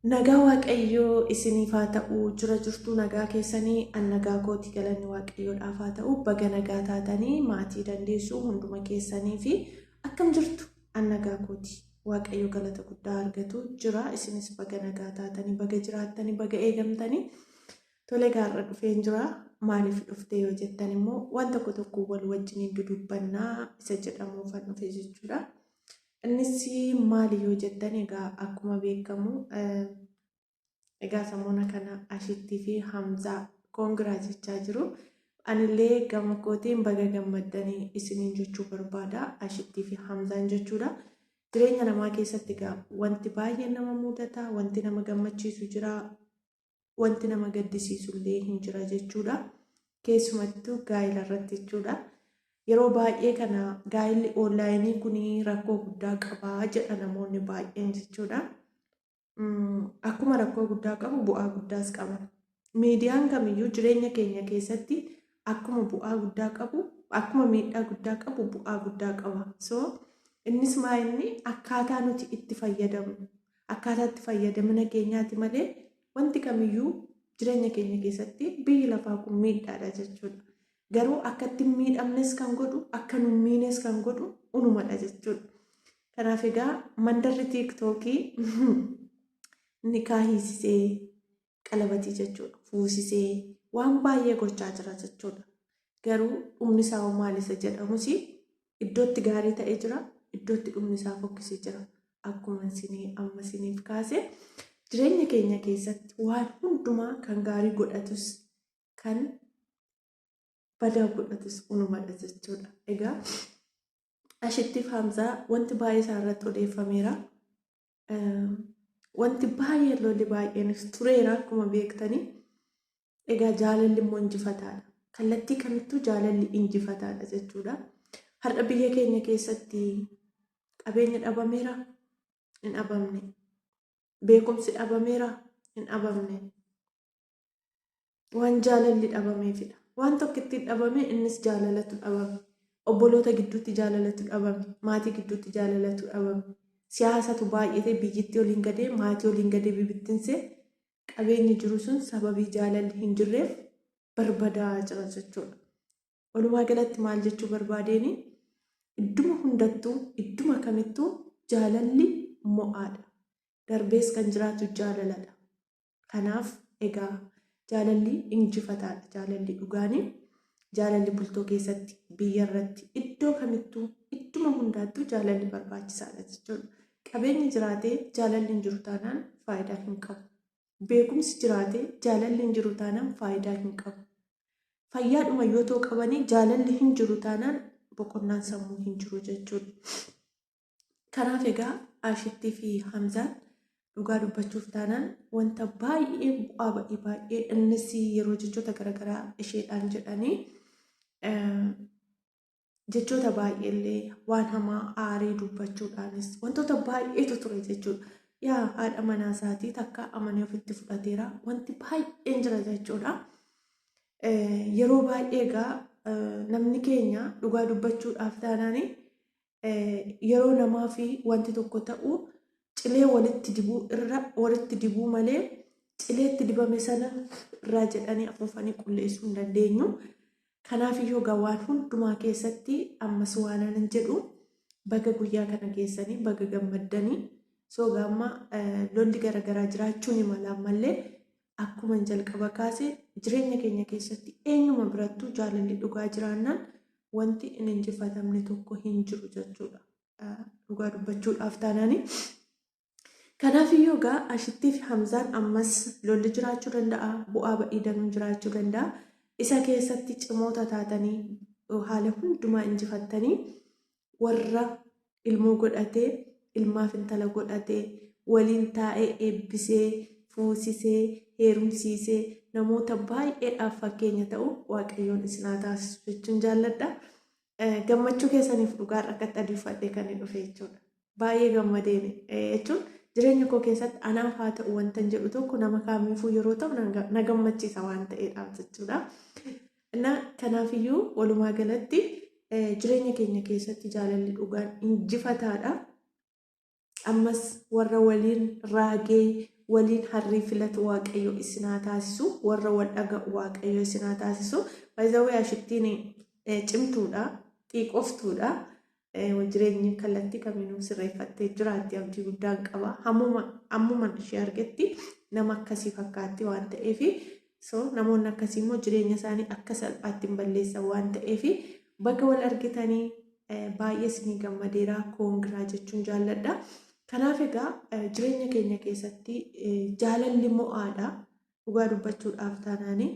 Nagaa Waaqayyoo isiniif haa ta'u. Jira jirtuu nagaa keessanii an nagaa kooti galanni Waaqayyoodhaaf haa ta'u. Baga nagaa taatanii maatii dandeessu hunduma keessanii fi akkam jirtu an nagaa kooti. Waaqayyo galata guddaa argatu jira. Isinis baga nagaa taatanii baga jiraattanii baga eegamtanii tole gaarra dhufeen jira. Maaliif dhufte yoo jettan immoo waan tokko wal wajjiniin dudubbannaa isa jedhamu ufan dhufe jechuudha. Innis maali yoo jettan egaa akkuma beekamu egaa samoona kana Ashittii fi Hamzaa koongiraa jechaa jiru. Anillee gama kootiin baga gammaddanii isiniin jechuu barbaada. Ashittii fi Hamzaan jechuudha. Jireenya namaa keessatti egaa wanti baay'een nama mudata, wanti nama gammachiisu jira, wanti nama gaddisiisu illee hin jira jechuudha. Keessumattuu gaa'ela irratti jechuudha. Yeroo baay'ee kana gaa'elli onlaayinii kun rakkoo guddaa qabaa jedha namoonni baay'een jechuudha. Akkuma rakkoo guddaa qabu bu'aa guddaas qaba. Miidiyaan kamiyyuu jireenya keenya keessatti akkuma bu'aa guddaa qabu, akkuma miidhaa guddaa qabu bu'aa guddaa qaba. So innis maa'inni akkaataa nuti itti fayyadamnu, akkaataa itti fayyadamina keenyaati malee wanti kamiyyuu jireenya keenya keessatti biyyi lafaa kun miidhaadha jechuudha. Garuu akka ittiin miidhamnes kan godhu, akka nu miines kan godhu unumadha jechuudha. Kanaaf egaa mandarri tiiktookii nikaa hiisisee qalabatii jechuudha. Fuusisee waan baay'ee gochaa jira jechuudha. Garuu dhumni isaa maal isa jedhamus iddootti gaarii ta'ee jira, iddootti dhumni isaa fokkisee jira. Akkuma amma isiniif kaase jireenya keenya keessatti waan hundumaa kan gaarii godhatus kan badaa godhatus unumadha jechuudha. Egaa Ashittii fi Hamzaa wanti baay'ee isaa irratti odeeffameera. Wanti baay'ee lolli baay'eenis tureera akkuma beektanii. Egaa jaalalli immoo injifataadha. Kallattii kamittuu jaalalli injifataadha jechuudha. Har'a biyya keenya keessatti qabeenya dhabameera, hin dhabamne. Beekumsi dhabameera, hin dhabamne. Waan jaalalli dhabameefidha. Waan tokko ittiin dhabame innis jaalalatu dhabame. Obboloota gidduutti jaalalatu dhabame. Maatii gidduutti jaalalatu dhabame. Siyaasatu baay'ate biyyittii oliin gadee maatii oliin gadee bibittinsee qabeenyi jiru sun sababii jaalalli hin jirreef barbadaa jira jechuudha. Walumaa galatti maal jechuu barbaadeeni idduma hundattuu idduma kamittuu jaalalli mo'aadha. Darbees kan jiraatu jaalaladha. Kanaaf egaa jaalalli injifataadha. Jaalalli dhugaanii jaalalli bultoo keessatti biyya irratti iddoo kamittuu idduma hundaattuu jaalalli barbaachisaadha jechuudha. Qabeenyi jiraatee jaalalli hin jiru taanaan faayidaa hin qabu. Beekumsi jiraatee jaalalli hin jiru taanaan faayidaa hin qabu. Fayyaadhuma yoo ta'u qabanii jaalalli hin jiru taanaan boqonnaan sammuu hin jiru jechuudha. Kanaaf egaa Ashittii fi Hamzaan dhugaa dubbachuuf taanaan wanta baay'ee bu'aa baay'ee innis yeroo jechoota garaagaraa isheedhaan jedhanii jechoota baay'eellee waan hamaa aarii dubbachuudhaanis wantoota baay'eetu ture jechuudha. Yaa haadha manaa isaatii takka amanee ofitti fudhateera. Wanti baay'een jira jechuudha. Yeroo baay'ee egaa namni keenya dhugaa dubbachuudhaaf taanaan yeroo namaa fi wanti tokko ta'u cilee walitti dibuu malee cileetti dibame sana irraa jedhanii afuufanii qulleessuu hin dandeenyu. Kanaaf iyyuu waan hundumaa keessatti ammas waanan jedhu baga guyyaa kana keessanii baga gammaddanii soogaamma lolli garaagaraa jiraachuun malaan malee akkuma jalqaba kaase jireenya keenya keessatti eenyuma birattuu jaalalli dhugaa jiraannaan wanti hin injifatamne tokko hin jiru jechuudha. Dhugaa dubbachuudhaaf taanaani. Kanaaf iyyuu egaa Ashittii fi Hamzaan ammas lolli jiraachuu danda'a, bu'aa ba'ii danuun jiraachuu danda'a. Isa keessatti cimoota taatanii haala hundumaa injifattanii warra ilmoo godhatee ilmaaf intala godhatee waliin taa'ee eebbisee fuusisee heerumsiisee namoota baay'eedhaaf fakkeenya ta'u Waaqayyoon isin haa taasisu jechuun jaalladha. Gammachuu keessaniif dhugaadha akkatti adiiffadhee kan hin dhufe jechuudha. Baay'ee gammadeen jechuun jireenya koo keessatti anaaf haa ta'u wanta jedhu tokko nama kaamiifuu yeroo ta'u na gammachiisa waan ta'eedhaaf jechuudha. Kanaafiyyuu walumaa galatti jireenya keenya keessatti jaalalli dhugaan injifataadha. ammas warra waliin raagee waliin harrii filatu waaqayyo isin haa taasisu, warra wal dhaga'u waaqayyo isin haa taasisu. Baay'ee ashittiin cimtuudha, xiiqoftuudha. Jireenyi kallattii kamiinuu sirreeffattee jiraatti abdii guddaan qaba. Ammuma ishee argetti nama akkasii fakkaatti waan ta'eef namoonni akkasii immoo jireenya isaanii akka salphaatti hin balleessan waan ta'eef bakka wal argitanii baay'ee isinii gammadeera, koongiraa jechuun jaalladha. Kanaaf egaa jireenya keenya keessatti jaalalli mo'aadha. Dhugaa dubbachuudhaaf taanaani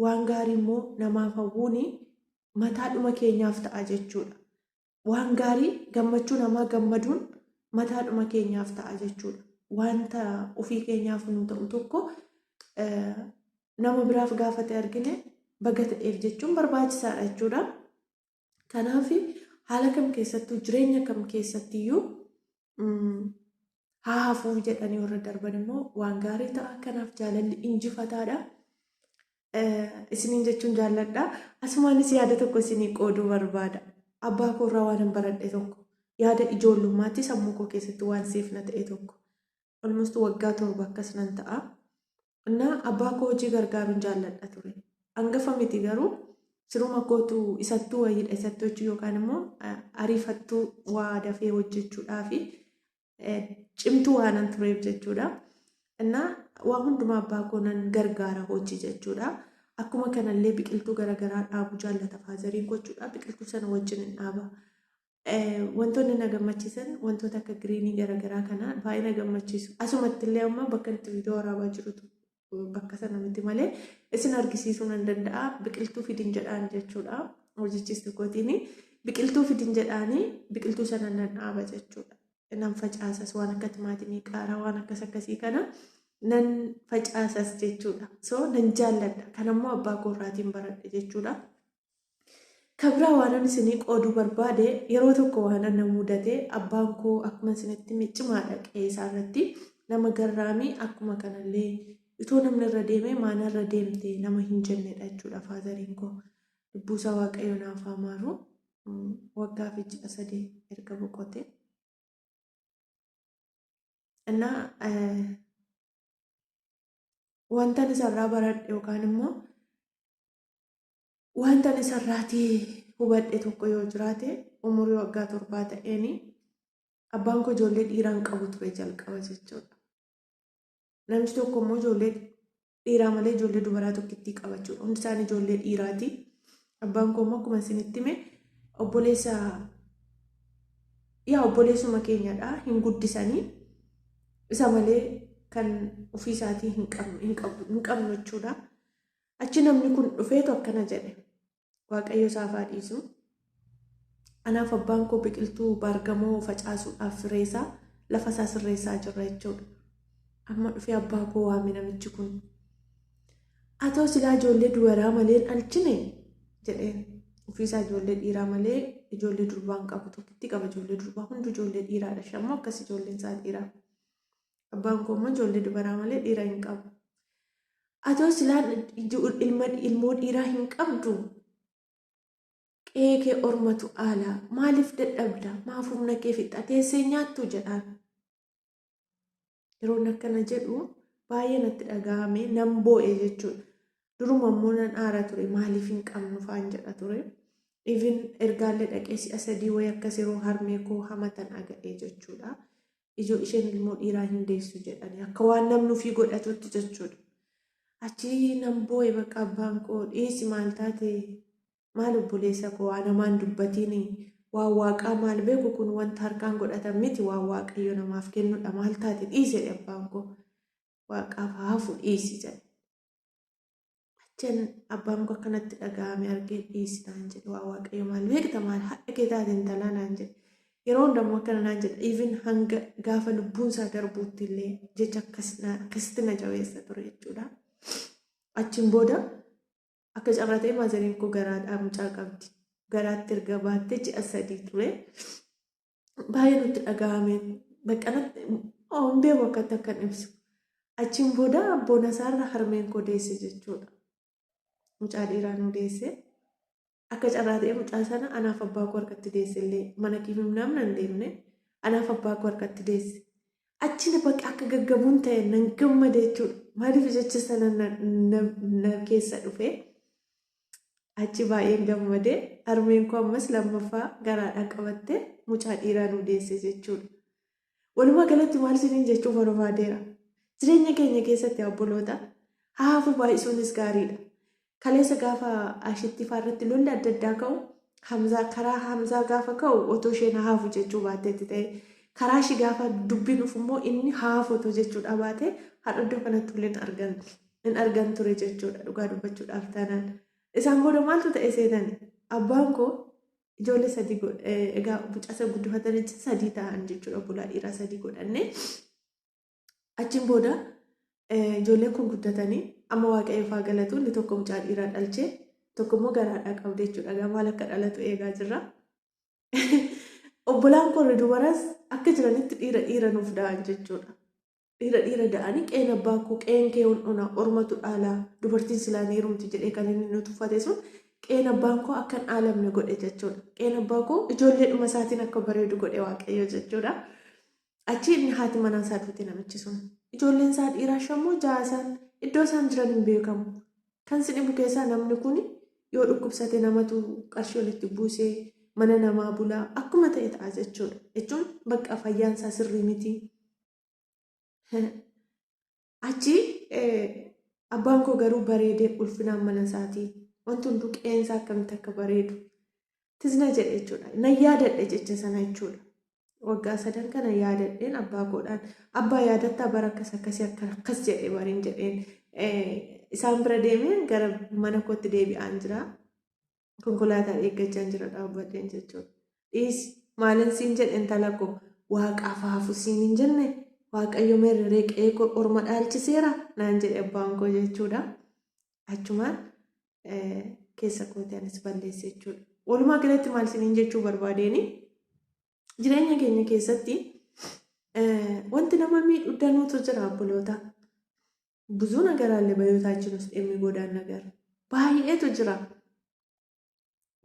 waan gaarii immoo namaaf hawwuuni mataadhuma keenyaaf ta'a jechuudha. Waan gaarii gammachuu namaa gammaduun mataadhuma keenyaaf ta'a jechuudha. Wanta ofii keenyaaf nu ta'u tokko nama biraaf gaafate argine baga ta'eef jechuun barbaachisaadha jechuudha. Kanaaf haala kam keessattuu jireenya kam keessattiyyuu haa hafuu jedhanii warra darban immoo waan gaarii ta'a. Kanaaf jaalalli injifataadha. Isiniin jechuun jaalladha. Asumaanis yaada tokko isinii qooduu barbaada. Abbaa koo irraa waan baradhe tokko yaada ijoollummaatti sammuu koo keessatti waan seefna ta'e tokko almost waggaa 7 akkas nan ta'a. Abbaa koo hojii gargaaruun jaalladha ture. Hangafa miti garuu siruma kootu isattuu wayiidha. Isattuu hojii yookaan immoo ariifattuu waa dafee hojjechuudhaaf cimtuu waanan tureef jechuudha. Waa hundumaa abbaa koo nan gargaara hojii jechuudha. Akkuma kanallee biqiltuu garaagaraa dhaabuu jaallata faazariin gochuudha. Biqiltuu sana wajjin hin dhaaba. Wantoonni na gammachiisan wantoota akka giriinii garaagaraa kana baay'ee na gammachiisu. Asumatti illee amma bakka itti viidiyoo waraabaa jirutu bakka sana miti malee isin argisiisuu nan danda'a. Biqiltuu fidin jedhaan jechuudha. Hojichis tokkotiin biqiltuu fidin jedhaanii biqiltuu sana nan dhaaba jechuudha. Nan facaasas waan akka timaatimii, qaaraa waan akkas akkasii kana nan facaasas jechuudha. Nan jaalladha. Kanammoo abbaa koo irraatiin baradhe jechuudha. Kabira waan isinii qooduu barbaade yeroo tokko waan na mudate abbaan koo akkuma isinitti miccimaadha qe'ee isaa irratti nama garraamii akkuma kanallee itoo namni irra deemee maana irra deemte nama hin jennedha jechuudha faazariin koo. Lubbuusaa waaqayyo naaf haa maaru. Waggaa fi ji'a 3 erga boqote. Wantan isarraa baradhe yookaan immoo wantan isarraatii hubadhe tokko yoo jiraate umurii waggaa 7 ta'een abbaan koo ijoollee dhiiraan qabu ture jalqaba jechuudha. Namichi tokko immoo ijoollee dhiiraa malee ijoollee dubaraa tokkittii qabachuudha. Hundi isaanii ijoollee dhiiraati. Abbaan koo immoo akkuma isinitti hime obboleessuma keenyadha. Hin guddisanii isa malee kan ofii isaatii hin qabnu jechuudha. Achi namni kun dhufeetu akkana jedhe. Waaqayyo isaaf haa dhiisu. Anaaf abbaan koo biqiltuu baargamoo facaasuudhaaf fireesaa lafa isaa sirreessaa jirra jechuudha. Amma dhufee abbaa koo waame namichi kun. Atoo silaa ijoollee dubaraa malee alchine jedheen. Ofiisaa ijoollee dhiiraa malee ijoollee durbaan qabu tokkitti qaba. Ijoollee durbaa hundi ijoollee dhiiraadha. Shammoo akkas ijoolleen isaa dhiiraa. Abbaan koo immoo ijoollee dubaraa malee dhiira hin qabu. Atoo silaan ilmoo dhiiraa hin qabdu qe'ee kee ormatu aalaa maaliif dadhabda maaf humna kee fixxa teessee nyaattu jedhaan. Yeroon akkana jedhu baay'ee natti dhaga'ame nan boo'e jechuudha. Duruma immoo nan aara ture maaliif hin qabnu faan jedha ture. Even ergaallee dhaqee si'a 3 wayii akkas yeroo harmee koo hamatan aga'ee jechuudha. Ijoo isheen ilmoo dhiiraa hin deessu jedhanii akka waan namni ofii godhatutti jechuudha. Achi nan boo'e bakka abbaan koo dhiisi maal taate maal obboleessa koo waan namaan dubbatiin waan waaqaa maal beeku kun wanta harkaan godhatan miti waan waaqayyo namaaf kennudha maal taate dhiise abbaan koo waaqaaf haafu dhiisi jedhe. Achan abbaan koo akkanatti dhaga'ame argee dhiisi naan jedhe waan waaqayyo maal beekta maal haadha kee taate intalaa naan jedhe. Yeroo hundumaa akkana naan jedha even hanga gaafa lubbuun isaa darbuutti illee jecha akkasitti na jabeessa ture jechuudha. Achiin booda akka carraa ta'e maazariin koo garaadhaa mucaa qabdi. Garaatti erga baattee ji'a 3 ture. Baay'ee nutti dhaga'ame. Baqqanatti hin beeku akkatti akkan ibsu. Achiin booda abboona isaarra harmeen koo deesse jechuudha. Mucaa dhiiraa nu deesse. Akka carraa ta'e mucaa sana anaaf abbaa koo harkatti deesse illee mana kiifimnaam nan deemne. anaaf abbaa koo harkatti deesse. Achina bakka akka gaggabuun ta'e nan gammade jechuudha. Maaliif jecha sana na keessa dhufe achi baay'een gammade. Harmeen koo ammas lammaffaa garaadhaa qabattee mucaa dhiiraa nu deesse jechuudha. Walumaa galatti maal isiniin jechuu barbaadeera. Jireenya keenya keessatti obboloota haafuu baay'isuunis gaariidha. Kaleessa gaafa ashitti faarratti lolli adda addaa ka'u karaa Hamzaa gaafa ka'u otoo isheen haafu jechuu baatteetti ta'e karaa ishii gaafa dubbiin dhufu immoo inni haafu otoo jechuudha baatee haadha iddoo kanatti hin argan ture jechuudha dhugaa dubbachuudhaaf taanaan. Isaan booda maaltu ta'e seenan abbaan koo ijoollee 3 egaa bucasa guddifatanii 3 ta'an jechuudha obboloota dhiiraa 3 godhannee achiin booda ijoolleen kun guddatanii amma waaqayyoof haa galatu inni tokko mucaa dhiiraa dhalchee tokko immoo garaadhaa qabde jechuudha. Maal akka dhalatu eegaa jirra. Obbolaan koo dubaras akka jiranitti dhiira nuuf da'an jechuudha. Dhiira da'anii qeen abbaa koo qeen kee ona ormatu dhaalaa dubartiin silaan heerumti jedhee kan inni nuti uffate sun qeen abbaan koo akka hin dhaalamne godhe jechuudha. Qeen abbaa koo ijoollee dhuma isaatiin akka bareedu godhe waaqayyo jechuudha. Achi inni haati manaa isaa duute namichi sun. Ijoolleen isaa dhiiraa shammoo ja'asaan iddoo isaan jiran hin beekamu. Kan si dhibu keessaa namni kun yoo dhukkubsate namatu qarshii walitti buusee mana namaa bulaa akkuma ta'e ta'a jechuudha. Jechuun bakka fayyaan isaa sirrii miti. Achi abbaan koo garuu bareedee ulfinaan mana isaatii wanti hunduu qeensa akkamitti akka bareedu tisna jedhe jechuudha. Na yaadadhe jecha sana jechuudha. Waggaa 3 kana yaadadheen abbaa koodhaan abbaa yaadatta bara akkas jedhee bariin jedheen isaan bira deemee gara mana kootti deebi'aan jira. Konkolaataa eeggachaa jira dhaabbadheen jechuudha. Maalin siin jedheen talakko waaqaaf haafu siin hin jenne waaqayyo meerree qe'ee orma dhaalchiseera naan jedhe abbaan koo jechuudha. Achumaan keessa kootiinis balleesse jechuudha. Walumaa galatti maal siin jechuu barbaadeeni jireenya keenya keessatti wanti nama miidhu danuutu jira obboloota. ብዙ ነገር አለ በህይወታችን ውስጥ የሚጎዳን ነገር ባይኤቱ ጅራ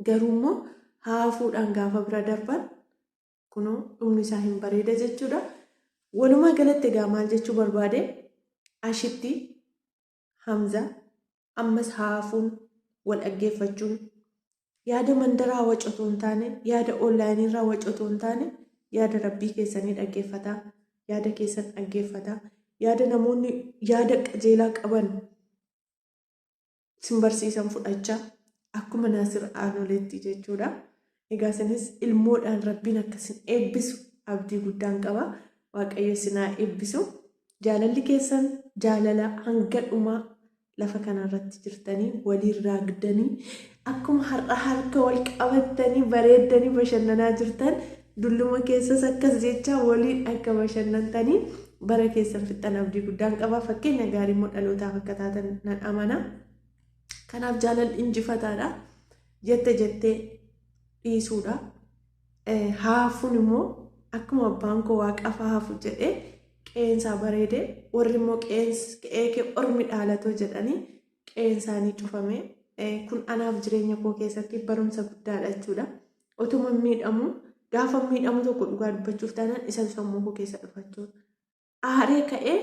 ገሩሞ ሃፉዳን ጋፋ ብራ ደርባን ኩኖ ኡምኒ ሳሂን በሬደ ጀቹዳ ወሉማ ገለተ ጋማል ጀቹ በርባዴ አሽቲ ሐምዛ አመስ ሃፉን ወልአጌፈቹን ያደ መንደራ ወጨቶን ታኔ ያደ ኦንላይን ራ ወጨቶን ታኔ ያደ ረቢ ከሰኒ ደገፈታ ያደ ከሰን አጌፈታ yaada namoonni yaada qajeelaa qaban simbarsiisan fudhachaa akkuma Naasir Aanoleetti jechuudha. Egaa isinis ilmoodhaan rabbiin akkasin eebbisu abdii guddaan qaba. Waaqayyo isinaa eebbisu. Jaalalli keessan jaalala hanga dhumaa lafa kanarratti jirtanii waliirraa gidanii akkuma harka wal qabatanii bareeddanii bashannanaa jirtan dulluma keessas akkas jecha waliin akka bashannantanii bara keessan fixan abdii guddaan qaba. Fakkeenya gaarii immoo dhalootaaf akka taatan nan amana. Kanaaf jaalalli injifataadha. Jettee dhiisuudha. Haafuun immoo akkuma abbaan koo waaqaaf haafu jedhee qeensaa bareedee warri immoo qe'ee ormi dhaalatoo jedhanii qeensaanii cufame. Kun anaaf jireenya koo keessatti barumsa guddaadha jechuudha. Otuma miidhamu gaafa miidhamu tokko dhugaa dubbachuuf taanaan isa sammuu koo keessa dhufachuudha. Aaree ka'ee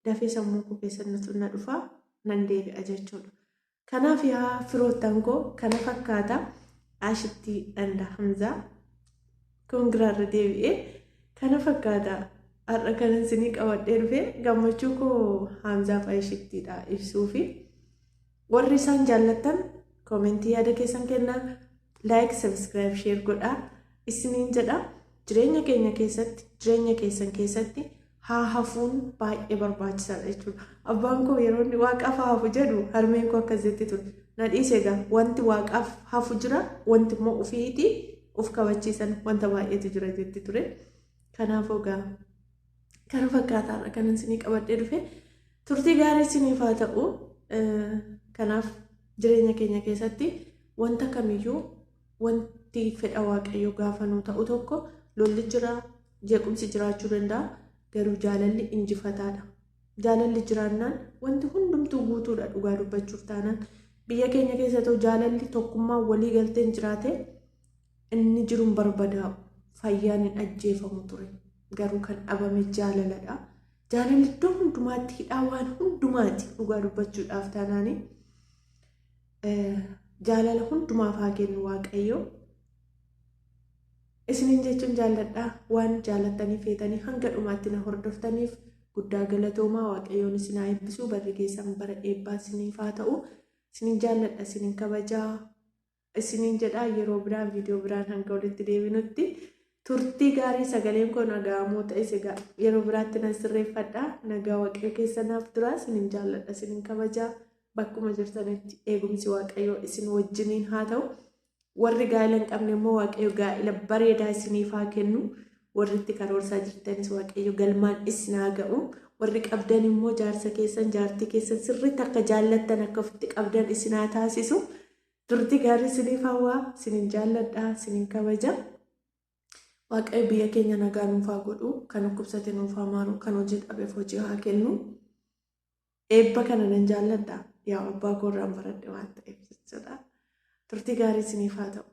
dafee sammuu koo keessa na dhufa nan deebi'a jechuudha. Kanaaf yaa firoottan koo kana fakkaata ashitti dhanda Hamzaa koongiraarra deebi'ee kana fakkaata har'a kanan isinii qabadhee dhufe gammachuu koo Hamzaa fi ashittiidha ibsuufi warri isaan jaallattan koomentii yaada keessan kennaa laayik sabskiraayib sheer godhaa isiniin jedha. Jireenya keenya keessatti jireenya keessan keessatti haa hafuun baay'ee barbaachisaadha jechuudha. Abbaan koo yeroo inni waaqaaf hafu jedhu harmeen koo akkas jetti ture. Na dhiise egaa wanti waaqaaf hafu jira wanti immoo ofiiti of kabachiisan wanta baay'eetu jira jetti ture. Kanaafuu egaa kana fakkaataadha kanan isinii qabadhee dhufe turtii gaarii isiniif haa ta'u. Kanaaf jireenya keenya keessatti wanta kamiyyuu wanti fedha waaqayyo gaafa nu ta'u tokko lolli jira jeequmsi jiraachuu danda'a. Garuu jaalalli injifataadha. Jaalalli jiraannaan wanti hundumtuu guutuudha dhugaa dubbachuuf taanaan. Biyya keenya keessattuu jaalalli tokkummaa walii galteen jiraate inni jiruun barbadaa'u. fayyaan hin ajjeefamu ture. Garuu kan dhabame jaalaladha. Jaalalli iddoo hundumaatti hidhaa waan hundumaati dhugaa dubbachuudhaaf taanaani. Jaalala hundumaaf haa kennu Waaqayyo. Isiniin jechuun jaalladhaa waan jaalattanii feetanii hanga dhumaatti na hordoftaniif guddaa galatoomaa. Waaqayyoon isin haa eebbisu. Barri keessan bara eebbaa isiniif haa ta'u. Isiniin jaalladha, isiniin kabajaa, isiniin jedhaa. Yeroo biraan viidiyoo biraan hanga walitti deebinutti turtii gaarii. Sagaleen koo nagaamoo ta'es egaa yeroo biraatti nan sirreeffadha. Nagaa Waaqayyo keessanaaf tura. Isiniin jaalladha, isiniin kabajaa. Bakkuma jirtanitti eegumsi Waaqayyoo isin wajjiniin haa ta'u. Warri gaa'ela hin qabne immoo Waaqayyo gaa'ela bareedaa isiniif haa kennu. Warri itti karoorsaa jirtanis Waaqayyo galmaan isin haa ga'u. Warri qabdan immoo jaarsa keessan jaartii keessan sirriitti akka jaallattan akka ofitti qabdan isin haa taasisu. Turtii gaarii isiniif hawwaa. Isiniin jaalladhaa, isiniin kabaja. Waaqayyo biyya keenya nagaa nuuf haa godhu. Kan dhukkubsate nuuf haa maaru. Kan hojii dhabeef hojii haa kennu. Eebba kana nan jaalladha. Yaa abbaa koorraan baradhe waan ta'eef jechuudha. Turtii gaarii isiniif haa ta'u.